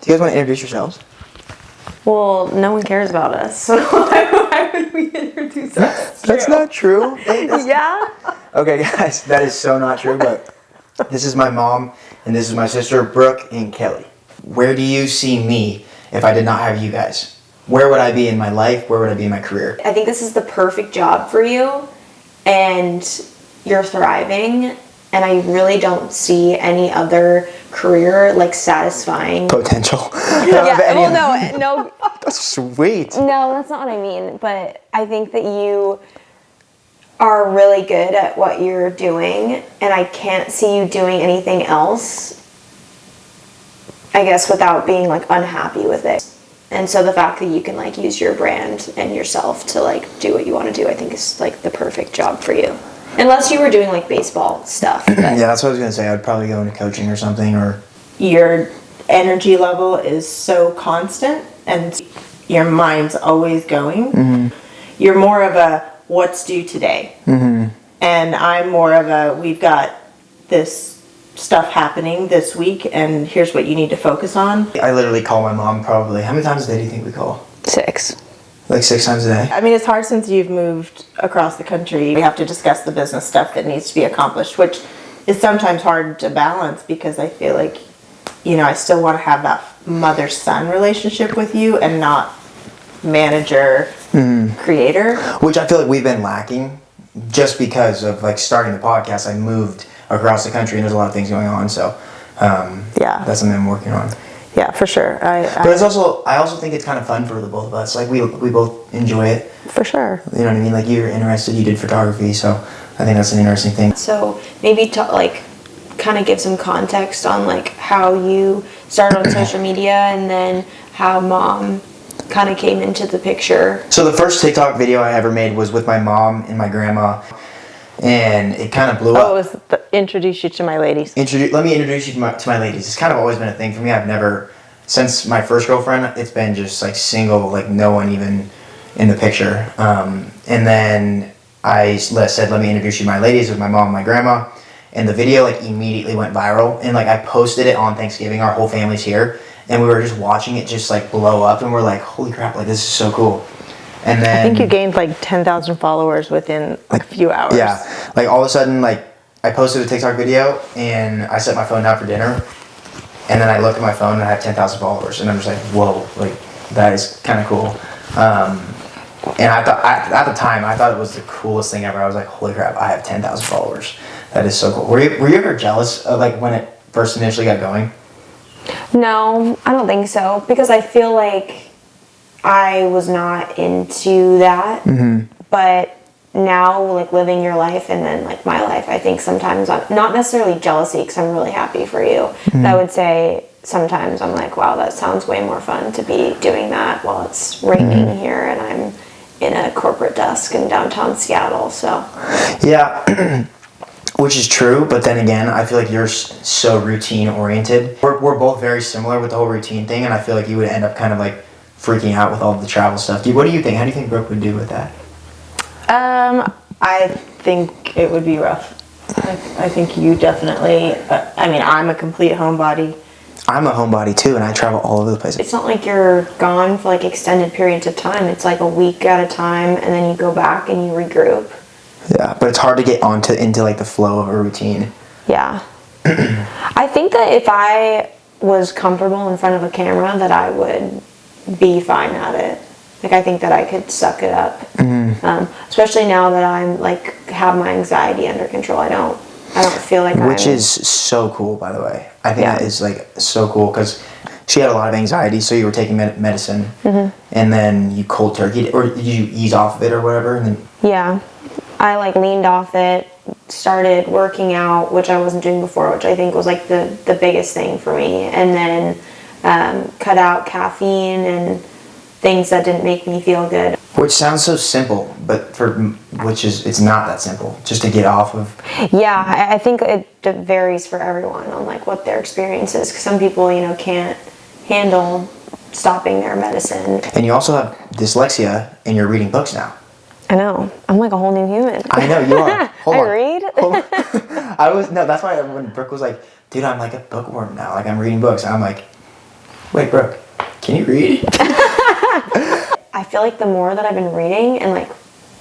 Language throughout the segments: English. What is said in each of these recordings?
Do you guys want to introduce yourselves? Well, no one cares about us, so why would we introduce us? That's not true. Yeah? Okay, guys, that is so not true, but this is my mom, and this is my sister, Brooke and Kelly. Where do you see me if I did not have you guys? Where would I be in my life? Where would I be in my career? I think this is the perfect job for you, and you're thriving, and I really don't see any other career like satisfying. Potential. No. That's sweet. No, that's not what I mean, but I think that you are really good at what you're doing, and I can't see you doing anything else, I guess, without being like unhappy with it. And so the fact that you can like use your brand and yourself to like do what you want to do, I think is like the perfect job for you. Unless you were doing like baseball stuff. Yeah, that's what I was going to say. I'd probably go into coaching or something, or... Your energy level is so constant and your mind's always going. Mm-hmm. You're more of a what's due today. Mm-hmm. And I'm more of a we've got this stuff happening this week and here's what you need to focus on. I literally call my mom probably... How many times a day do you think we call? 6. Like 6 times a day? I mean, it's hard since you've moved across the country. We have to discuss the business stuff that needs to be accomplished, which is sometimes hard to balance because I feel like, you know, I still want to have that mother-son relationship with you and not manager-creator. Which I feel like we've been lacking just because of like starting the podcast. I moved across the country and there's a lot of things going on, so that's something I'm working on. Yeah, for sure. But it's also, I also think it's kind of fun for the both of us. Like we both enjoy it. For sure. You know what I mean? Like you're interested, you did photography, so I think that's an interesting thing. So maybe kind of give some context on like how you started on social media and then how mom kind of came into the picture. So the first TikTok video I ever made was with my mom and my grandma, and it kind of blew up. Oh, it was introduce you to my ladies. Let me introduce you to my ladies. It's kind of always been a thing for me. I've never, since my first girlfriend, it's been just like single, like no one even in the picture. And then I said, let me introduce you to my ladies with my mom and my grandma. And the video like immediately went viral. And like I posted it on Thanksgiving. Our whole family's here. And we were just watching it just like blow up. And we're like, holy crap, like this is so cool. And then I think you gained like 10,000 followers within like a few hours. Yeah. Like all of a sudden, like I posted a TikTok video and I set my phone down for dinner. And then I look at my phone and I have 10,000 followers. And I'm just like, whoa, like that is kind of cool. And I thought, at the time, I thought it was the coolest thing ever. I was like, holy crap, I have 10,000 followers. That is so cool. Were you ever jealous of like when it first initially got going? No, I don't think so, because I feel like I was not into that. Mm-hmm. But now, like living your life and then like my life, I think sometimes I'm not necessarily jealousy because I'm really happy for you. Mm-hmm. But I would say sometimes I'm like, wow, that sounds way more fun to be doing that while it's raining here and I'm in a corporate desk in downtown Seattle. So yeah. Which is true, but then again, I feel like you're so routine oriented. We're both very similar with the whole routine thing, and I feel like you would end up kind of like freaking out with all the travel stuff. What do you think? How do you think Brooke would do with that? I think it would be rough. I think you definitely, I mean, I'm a complete homebody. I'm a homebody too, and I travel all over the place. It's not like you're gone for like extended periods of time. It's like a week at a time, and then you go back and you regroup. Yeah, but it's hard to get into like the flow of a routine. Yeah. I think that if I was comfortable in front of a camera, that I would be fine at it. Like I think that I could suck it up. Mm-hmm. Especially now that I'm like have my anxiety under control. I don't feel like Which is so cool, by the way. I think that is like so cool because she had a lot of anxiety, so you were taking medicine, mm-hmm. and then you cold turkeyed, or did you ease off of it or whatever? And then yeah. I like leaned off it, started working out, which I wasn't doing before, which I think was like the biggest thing for me. And then cut out caffeine and things that didn't make me feel good. Which sounds so simple, but it's not that simple, just to get off of. Yeah, I think it varies for everyone on like what their experience is. 'Cause some people, can't handle stopping their medicine. And you also have dyslexia and you're reading books now. I know. I'm like a whole new human. I know, you are. Hold on. read? That's why when Brooke was like, dude, I'm like a bookworm now. Like, I'm reading books. I'm like, Wait, Brooke, can you read? I feel like the more that I've been reading, and like,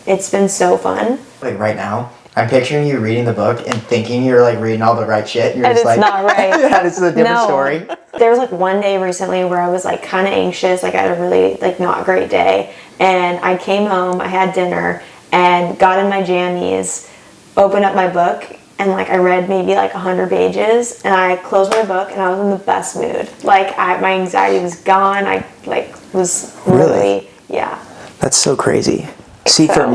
it's been so fun. Like right now, I'm picturing you reading the book and thinking you're like reading all the right shit. And you're And just it's like, not right. yeah, this is a different No. story. There was like one day recently where I was like kind of anxious, like I had a really like not great day, and I came home, I had dinner, and got in my jammies, opened up my book, and like I read maybe like 100 pages, and I closed my book, and I was in the best mood. Like my anxiety was gone. I like was really yeah. That's so crazy. See, So- for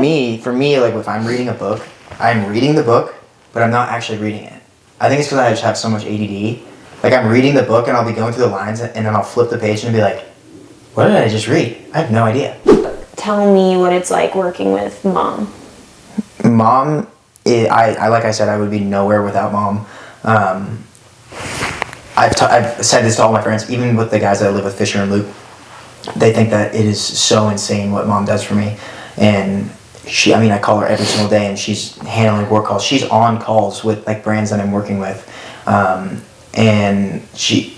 me, like if I'm reading a book, I'm reading the book, but I'm not actually reading it. I think it's because I just have so much ADD. Like I'm reading the book and I'll be going through the lines and then I'll flip the page and be like, what did I just read? I have no idea. Tell me what it's like working with mom. Mom, I like I said, I would be nowhere without mom. I've said this to all my friends, even with the guys that I live with, Fisher and Luke. They think that it is so insane what mom does for me. And I call her every single day and she's handling work calls. She's on calls with like brands that I'm working with. And she,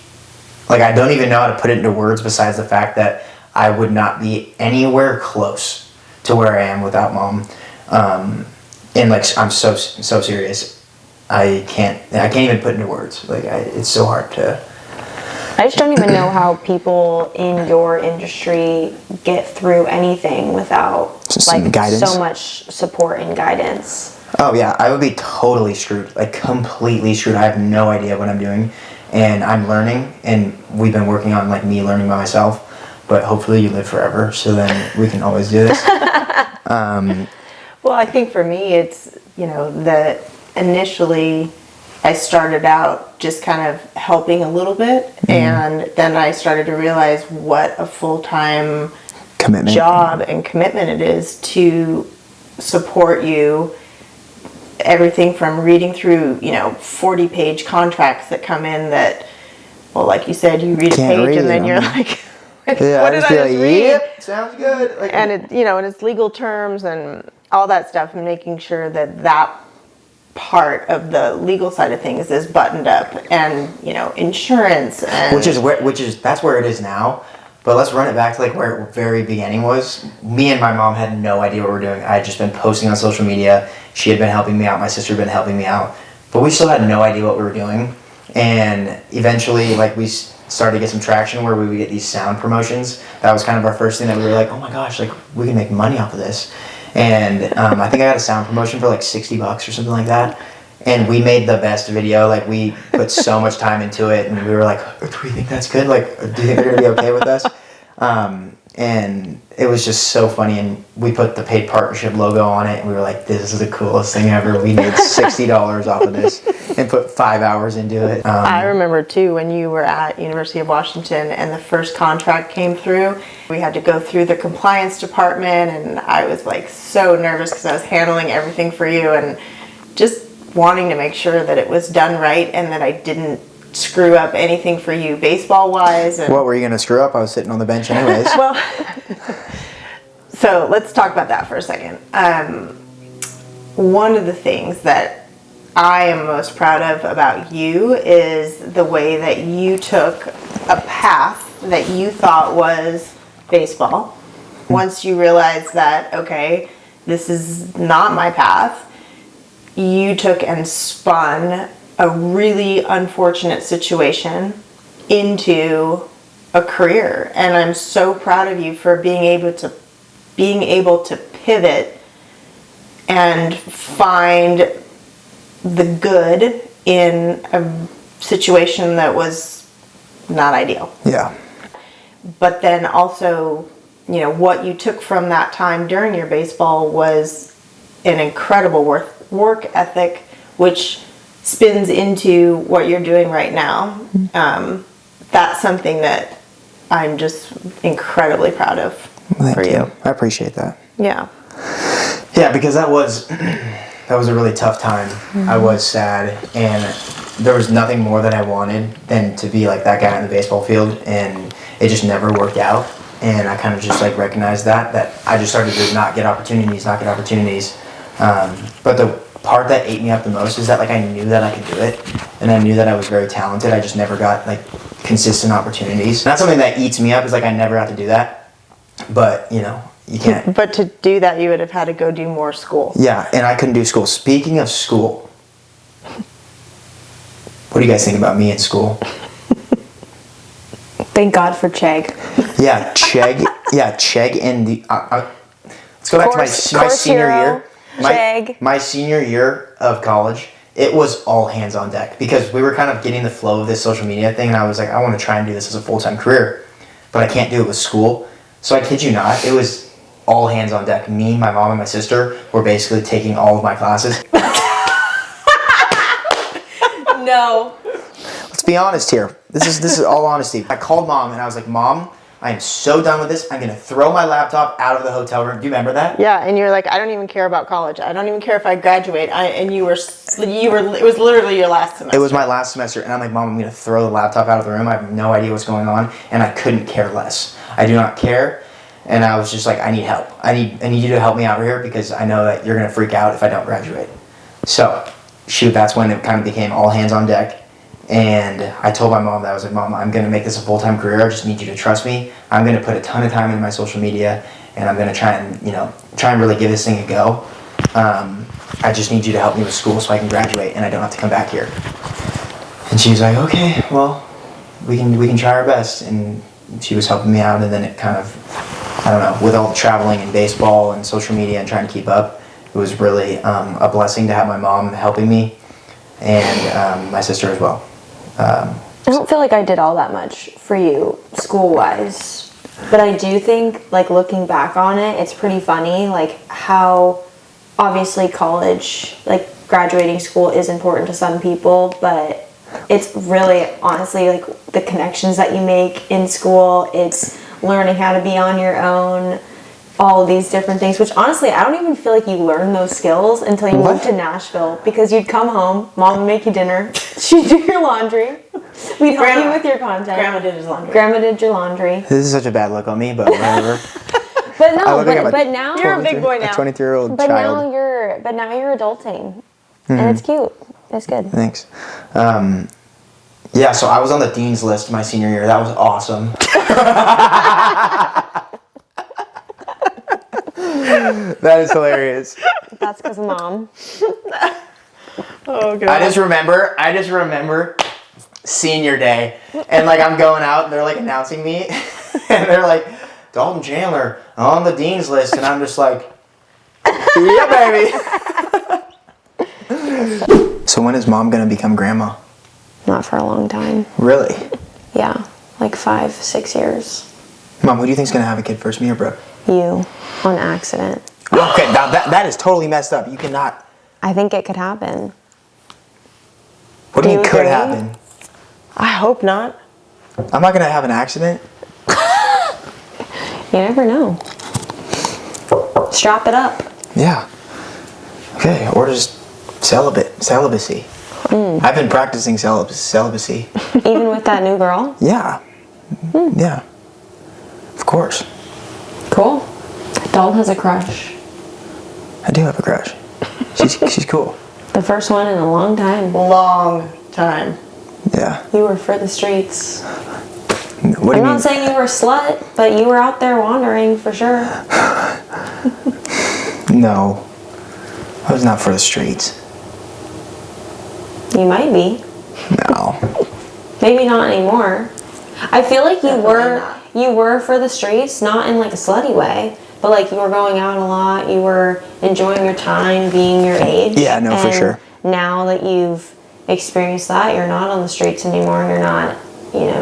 like, I don't even know how to put it into words besides the fact that I would not be anywhere close to where I am without mom. And like, I'm so serious. I can't even put into words. Like, it's so hard to. I just don't even know how people in your industry get through anything without Some like guidance. so much support and guidance. Oh yeah, I would be totally screwed, like completely screwed. I have no idea what I'm doing, and I'm learning, and we've been working on like me learning by myself. But hopefully you live forever, so then we can always do this. Well, I think for me, it's, that initially I started out just kind of helping a little bit, and then I started to realize what a full-time Commitment. job and commitment it is to support you. Everything from reading through, 40-page contracts that come in that, well, like you said, you read a Can't page read and then them. you're like, Yeah, what did I be just like, read? Yep, sounds good. Like, And it, and it's legal terms and all that stuff, and making sure that that part of the legal side of things is buttoned up, and insurance and that's where it is now. But let's run it back to like where the very beginning was. Me and my mom had no idea what we were doing. I had just been posting on social media. She had been helping me out. My sister had been helping me out. But we still had no idea what we were doing. And eventually, like, we started to get some traction where we would get these sound promotions. That was kind of our first thing that we were like, oh my gosh, like, we can make money off of this. And I think I got a sound promotion for like $60 or something like that. And we made the best video. Like, we put so much time into it, and we were like, do we think that's good? Like, do you think they're gonna be okay with us? And it was just so funny, and we put the paid partnership logo on it, and we were like, this is the coolest thing ever. We made $60 off of this and put 5 hours into it. I remember too when you were at University of Washington and the first contract came through. We had to go through the compliance department, and I was like so nervous because I was handling everything for you and just wanting to make sure that it was done right and that I didn't screw up anything for you baseball wise. And What were you gonna screw up? I was sitting on the bench anyways. well, so let's talk about that for a second. One of the things that I am most proud of about you is the way that you took a path that you thought was baseball. Once you realized that, okay, this is not my path, you took and spun a really unfortunate situation into a career. And I'm so proud of you for being able to pivot and find the good in a situation that was not ideal. Yeah. But then also, what you took from that time during your baseball was an incredible work ethic, which spins into what you're doing right now. That's something that I'm just incredibly proud of for you. I appreciate that. Yeah. Yeah, because that was a really tough time. I was sad, and there was nothing more that I wanted than to be like that guy on the baseball field, and it just never worked out. And I kind of just like recognized that I just started to not get opportunities. But the part that ate me up the most is that like I knew that I could do it, and I knew that I was very talented. I just never got like consistent opportunities. Not something that eats me up, is like I never have to do that, but you know, you can't. But to do that, you would have had to go do more school. Yeah, and I couldn't do school. Speaking of school, what do you guys think about me in school? Thank God for Chegg. Yeah, Chegg. Yeah, Chegg and the. Let's go back to my senior year. Chegg. My senior year of college, it was all hands on deck because we were kind of getting the flow of this social media thing, and I was like, I want to try and do this as a full-time career, but I can't do it with school. So I kid you not, it was all hands on deck. Me, my mom, and my sister were basically taking all of my classes. No. Let's be honest here. This is all honesty. I called Mom and I was like, Mom, I am so done with this. I'm gonna throw my laptop out of the hotel room. Do you remember that? Yeah, and you're like, I don't even care about college. I don't even care if I graduate. And you were. It was literally your last semester. It was my last semester, and I'm like, Mom, I'm gonna throw the laptop out of the room. I have no idea what's going on, and I couldn't care less. I do not care, and I was just like, I need help. I need you to help me out here because I know that you're gonna freak out if I don't graduate. So, shoot, that's when it kind of became all hands on deck. And I told my mom that I was like, Mom, I'm going to make this a full-time career. I just need you to trust me. I'm going to put a ton of time into my social media, and I'm going to try and really give this thing a go. I just need you to help me with school so I can graduate and I don't have to come back here. And she was like, okay, well, we can try our best. And she was helping me out, and then it kind of, I don't know, with all the traveling and baseball and social media and trying to keep up, it was really a blessing to have my mom helping me and my sister as well. I don't feel like I did all that much for you school-wise, but I do think, like, looking back on it, it's pretty funny, like, how obviously college, like, graduating school is important to some people, but it's really, honestly, like, the connections that you make in school, it's learning how to be on your own, all of these different things, which honestly, I don't even feel like you learn those skills until you moved to Nashville, because you'd come home, Mom would make you dinner, she'd do your laundry, we'd help you with your content. Grandma did his laundry. Grandma did your laundry. This is such a bad look on me, but whatever. But no, but now you're a big boy now. A 23-year-old but child. now you're adulting, and it's cute. It's good. Thanks. Yeah, so I was on the dean's list my senior year. That was awesome. That is hilarious. That's because of Mom. Oh god. I just remember senior day, and like I'm going out and they're like announcing me and they're like, Dalton Chandler on the dean's list, and I'm just like, yeah, baby. So when is Mom gonna become grandma? Not for a long time. Really? Yeah, like 5-6 years. Mom, who do you think's gonna have a kid first, me or Brooke? You, on accident. Okay, now that is totally messed up. You cannot. I think it could happen. What do you Do mean you could agree? happen? I hope not. I'm not gonna have an accident. You never know. Strap it up. Yeah. Okay, or just celibacy. I've been practicing celibacy. Even with that new girl. Yeah. Yeah. Of course. Cool. Dalton has a crush. I do have a crush. She's cool. The first one in a long time. Long time. Yeah. You were for the streets. What do you I'm mean? not saying you were a slut, but you were out there wandering for sure. No. I was not for the streets. You might be. No. Maybe not anymore. I feel like Definitely you were for the streets, not in like a slutty way, but like you were going out a lot, you were enjoying your time, being your age. Yeah, no, for sure. Now that you've experienced that, you're not on the streets anymore, you're not,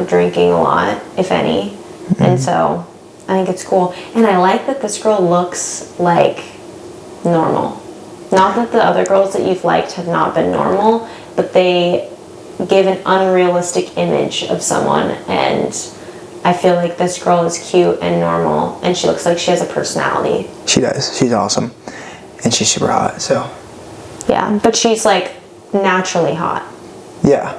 drinking a lot, if any. Mm-hmm. And so I think it's cool. And I like that this girl looks like normal. Not that the other girls that you've liked have not been normal, but they give an unrealistic image of someone, and I feel like this girl is cute and normal, and she looks like she has a personality. She does. She's awesome. And she's super hot, so. Yeah, but she's like naturally hot, Yeah.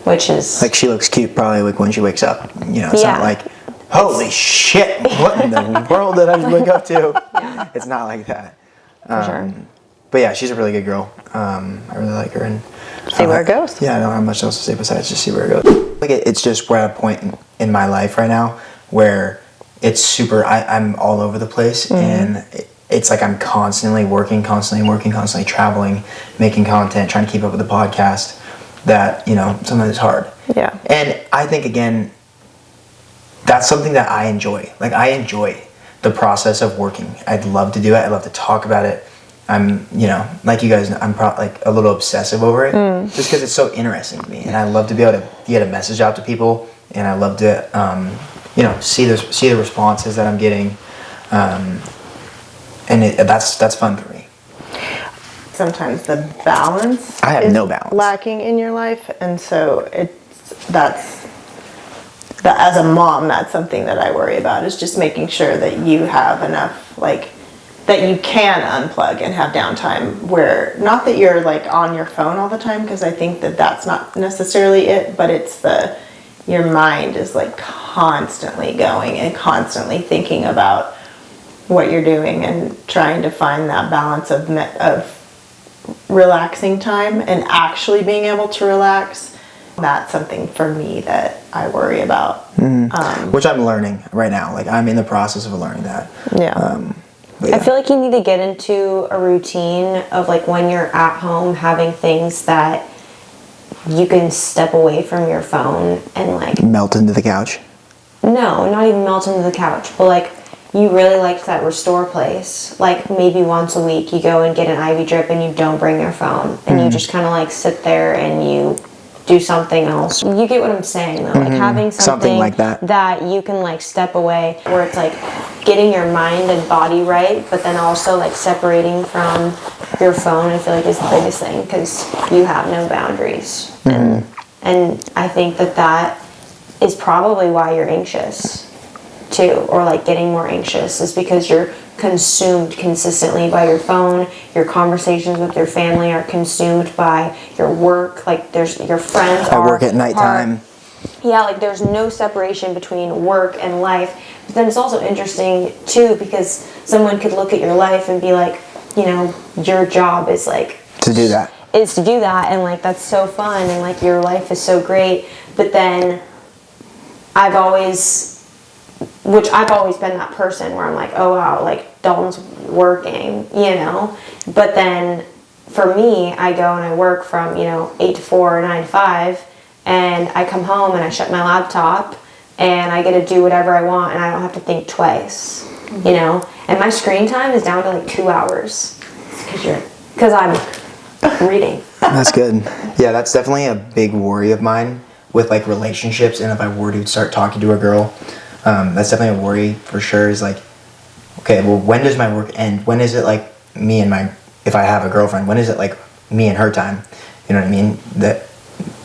which is Like she looks cute probably like when she wakes up. It's Yeah. not like, holy shit, what in the world did I wake up to? It's not like that. for sure. But but yeah, she's a really good girl. I really like her, and See where it goes. Yeah, I don't have much else to say besides just see where it goes. Like it's just we're at a point in my life right now where it's super. I'm all over the place, and it's like I'm constantly working, constantly traveling, making content, trying to keep up with the podcast. That sometimes it's hard. Yeah. And I think again, that's something that I enjoy. Like I enjoy the process of working. I'd love to do it. I love to talk about it. I'm, like you guys, I'm probably like a little obsessive over it, just because it's so interesting to me, and I love to be able to get a message out to people, and I love to, see the responses that I'm getting, and that's fun for me. Sometimes the balance I have is no balance. lacking in your life, and so that's as a mom, that's something that I worry about, is just making sure that you have enough, like, that you can unplug and have downtime, where not that you're like on your phone all the time, because I think that that's not necessarily it, but it's your mind is like constantly going and constantly thinking about what you're doing and trying to find that balance of relaxing time and actually being able to relax. That's something for me that I worry about. Which I'm learning right now. Like I'm in the process of learning that. Yeah. But I feel like you need to get into a routine of like when you're at home having things that you can step away from your phone and like melt into the couch. No, not even melt into the couch, but like you really liked that restore place. Like maybe once a week you go and get an IV drip and you don't bring your phone and you just kind of like sit there and you do something else. You get what I'm saying though, like having something like that you can like step away, where it's like getting your mind and body right, but then also like separating from your phone. I feel like is the biggest thing, because you have no boundaries, and I think that is probably why you're anxious too, or like getting more anxious, is because you're consumed consistently by your phone. Your conversations with your family are consumed by your work. Like there's your friends. I work at nighttime. Yeah, like there's no separation between work and life. But then it's also interesting too, because someone could look at your life and be like, your job is like to do that, and like that's so fun, and like your life is so great. But then I've always been that person where I'm like, oh wow, like Dalton's working, But then for me, I go and I work from, 8 to 4 or 9 to 5, and I come home and I shut my laptop and I get to do whatever I want, and I don't have to think twice, And my screen time is down to like 2 hours because I'm reading. That's good. Yeah, that's definitely a big worry of mine with like relationships, and if I were to start talking to a girl, that's definitely a worry for sure. Is like, okay, well, when does my work end? When is it like me and if I have a girlfriend, when is it like me and her time? You know what I mean?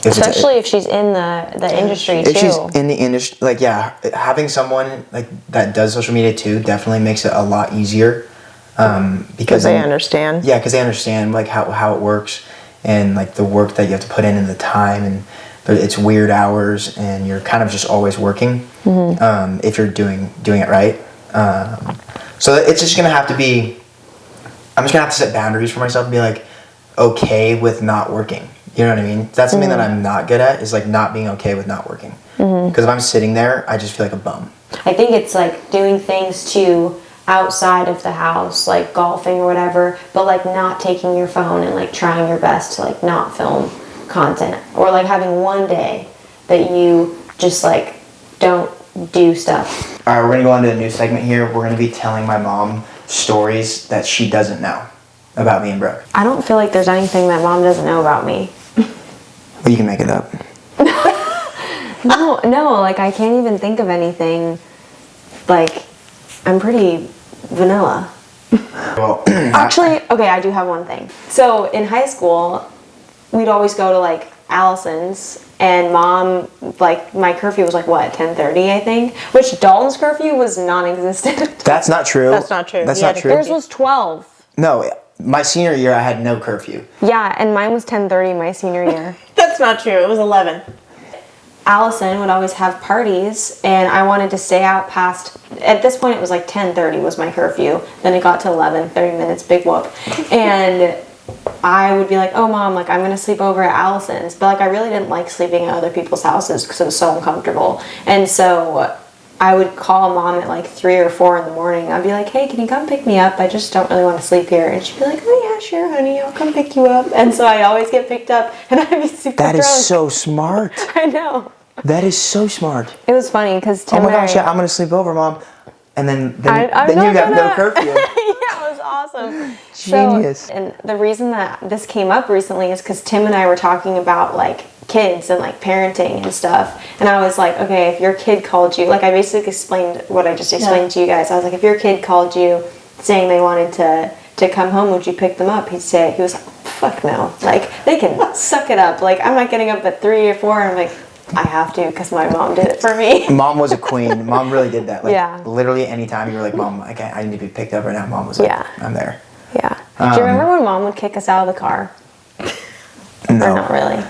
Especially if she's in the industry too. If she's in the industry, like having someone like that does social media too definitely makes it a lot easier. Because they understand. Yeah, because they understand like how it works, and like the work that you have to put in and the time, and it's weird hours, and you're kind of just always working. If you're doing it right. So it's just gonna have to be. I'm just gonna have to set boundaries for myself and be like okay with not working. You know what I mean? That's something that I'm not good at, is like not being okay with not working. Because if I'm sitting there, I just feel like a bum. I think it's like doing things too outside of the house, like golfing or whatever, but like not taking your phone and like trying your best to like not film content, or like having one day that you just like don't do stuff. All right, we're gonna go on to a new segment here. We're gonna be telling my mom stories that she doesn't know about me and Brooke. I don't feel like there's anything that mom doesn't know about me. Well, you can make it up. No, like I can't even think of anything. Like, I'm pretty vanilla. Well, actually, okay, I do have one thing. So in high school, we'd always go to like Allison's, and mom, like my curfew was like what, 10:30 I think, which Dalton's curfew was non-existent. That's not true. That's not true. That's You not had to- true. Theirs was 12. No, my senior year I had no curfew. Yeah, and mine was 10:30 my senior year. That's not true. It was 11. Allison would always have parties, and I wanted to stay out past at this point it was like 10:30 was my curfew. Then it got to 11, 30 minutes, big whoop. And I would be like, oh mom, like I'm gonna sleep over at Allison's. But like I really didn't like sleeping at other people's houses because it was so uncomfortable. And so I would call mom at like 3 or 4 in the morning. I'd be like, hey, can you come pick me up? I just don't really want to sleep here. And she'd be like, oh yeah, sure, honey, I'll come pick you up. And so I'd always get picked up and I'd be super That drunk. is so smart. I know. That is so smart. It was funny because Tim Oh my and gosh, yeah, I'm gonna sleep over, mom. And then I'm you not got no gonna- curfew. Yeah, it was awesome. Genius. So, and the reason that this came up recently is because Tim and I were talking about like kids and like parenting and stuff. And I was like, okay, if your kid called you, like I basically explained what I just explained to you guys. I was like, if your kid called you saying they wanted to come home, would you pick them up? He was like, fuck no. Like they can suck it up. Like I'm not getting up at 3 or 4. And I'm like, I have to because my mom did it for me. Mom was a queen. Mom really did that. Like, Yeah. literally anytime you were like, Mom, I need to be picked up right now. Mom was like, Yeah. I'm there. Yeah. Do you remember when mom would kick us out of the car? No. Or not really?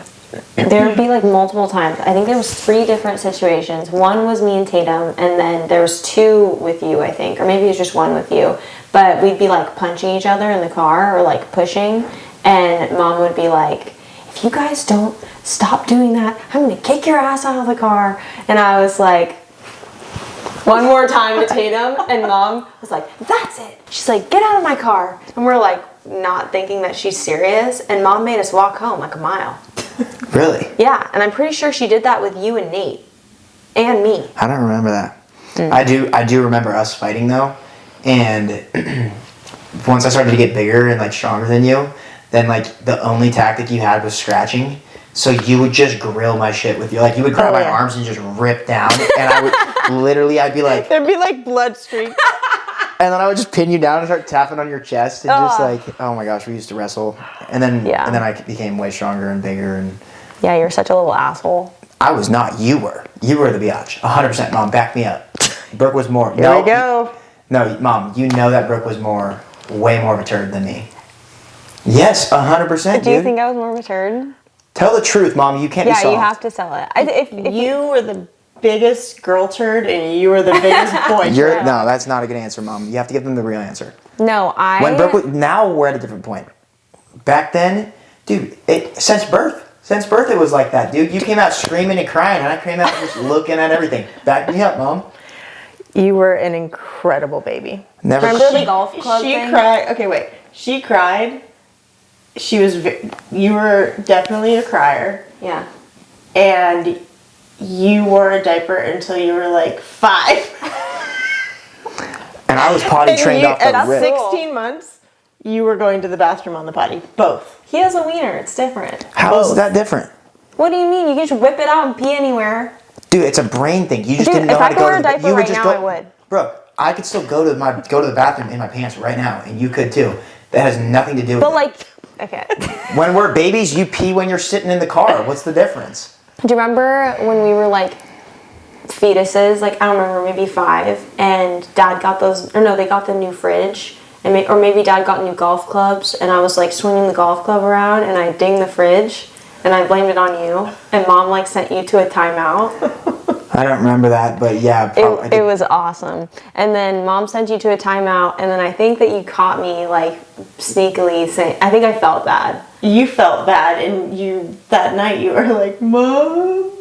There would be like multiple times. I think there was 3 different situations. One was me and Tatum, and then there was 2 with you, I think, or maybe it was just 1 with you. But we'd be like punching each other in the car or like pushing, and mom would be like, if you guys don't stop doing that, I'm gonna kick your ass out of the car. And I was like, one more time to Tatum, and mom was like, that's it. She's like, get out of my car. And we're like not thinking that she's serious, and mom made us walk home like a mile. Really? Yeah, and I'm pretty sure she did that with you and Nate and me. I don't remember that. I do remember us fighting though, and once I started to get bigger and like stronger than you, then like the only tactic you had was scratching. So you would just grill my shit with you. Like you would grab my arms and just rip down, and I would literally, I'd be like, There'd be like blood streaks. and then I would just pin you down and start tapping on your chest, and just like, oh my gosh, we used to wrestle, and then I became way stronger and bigger, and Yeah, you're such a little asshole. I was not. You were the biatch. 100%. Mom, back me up. Brooke was more. Here we go. No, Mom, you know that Brooke was way more of a turd than me. Yes, 100%, dude. Do you think I was more of a turd? Tell the truth, Mom. You can't be soft. Yeah, you have to sell it. If You were the biggest girl turd and you were the biggest boy turd. No, that's not a good answer, Mom. You have to give them the real answer. No, When Brooke was, now we're at a different point. Back then, dude, since birth it was like that, dude. You came out screaming and crying, and I came out just looking at everything. Back me up, Mom. You were an incredible baby. Never. Remember the golf club She thing? cried. Okay, wait. She cried. You were definitely a crier. Yeah. And you wore a diaper until you were like 5. And I was potty trained off the At rip. 16 months, you were going to the bathroom on the potty. Both. He has a wiener. It's different. How is that different? What do you mean? You can just whip it out and pee anywhere. Dude, it's a brain thing. You just Dude, didn't know if how I to could go wear to a the diaper you would right just now, go, I would. Bro, I could still go to the bathroom in my pants right now, and you could too. That has nothing to do with But it. like, okay. When we're babies, you pee when you're sitting in the car. What's the difference? Do you remember when we were like fetuses? Like I don't remember, maybe 5, and Dad got those. Or no, they got the new fridge, and or maybe Dad got new golf clubs, and I was like swinging the golf club around, and I dinged the fridge, and I blamed it on you, and Mom like sent you to a timeout. I don't remember that, but yeah. It was awesome. And then Mom sent you to a timeout, and then I think that you caught me like sneakily saying, I think I felt bad. You felt bad, and that night you were like, Mom.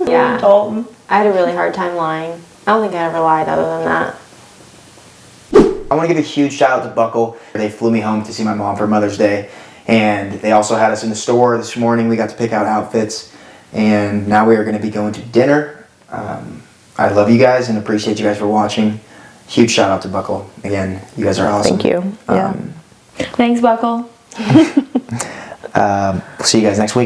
Yeah. Dalton. I had a really hard time lying. I don't think I ever lied other than that. I want to give a huge shout out to Buckle. They flew me home to see my mom for Mother's Day, and they also had us in the store this morning. We got to pick out outfits, and now we are going to be going to dinner. I love you guys and appreciate you guys for watching. Huge shout out to Buckle. Again, you guys are awesome. Thank you. Yeah. Thanks, Buckle. See you guys next week.